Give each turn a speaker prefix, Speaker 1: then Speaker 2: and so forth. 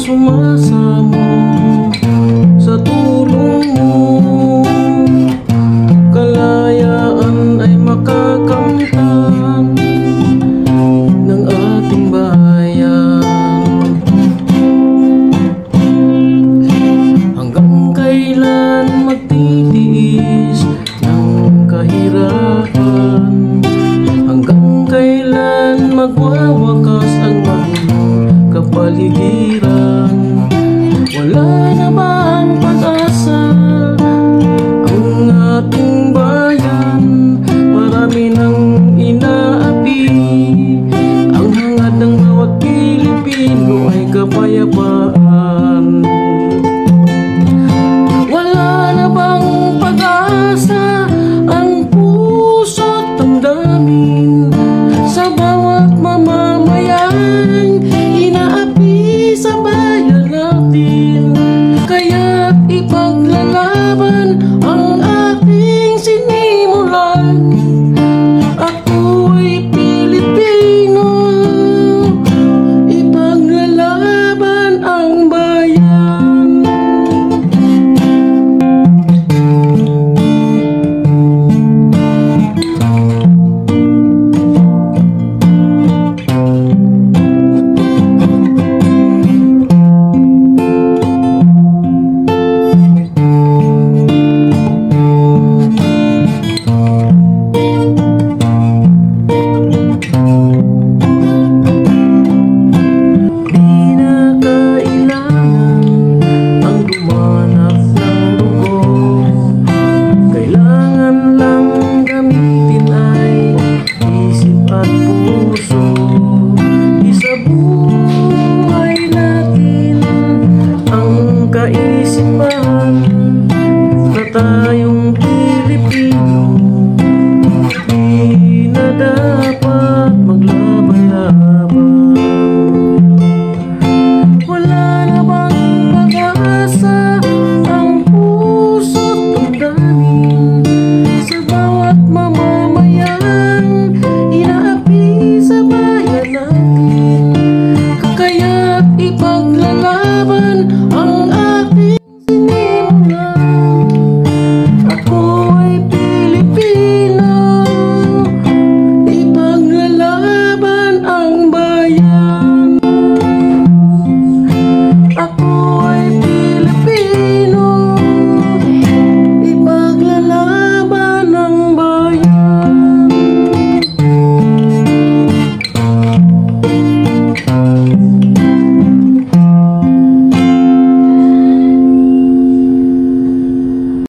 Speaker 1: sumasamo sa tulong mo. Kalayaan ay makakamtan ng ating bayan. Hanggang kailan magtitiis ng kahirapan? Hanggang kailan magwawakas ang magulong kapaligiran? Wala na bang pag-asa ang ating bayan? Marami nang inaapi. Ang hangad ng bawat Pilipino ay kapayapaan.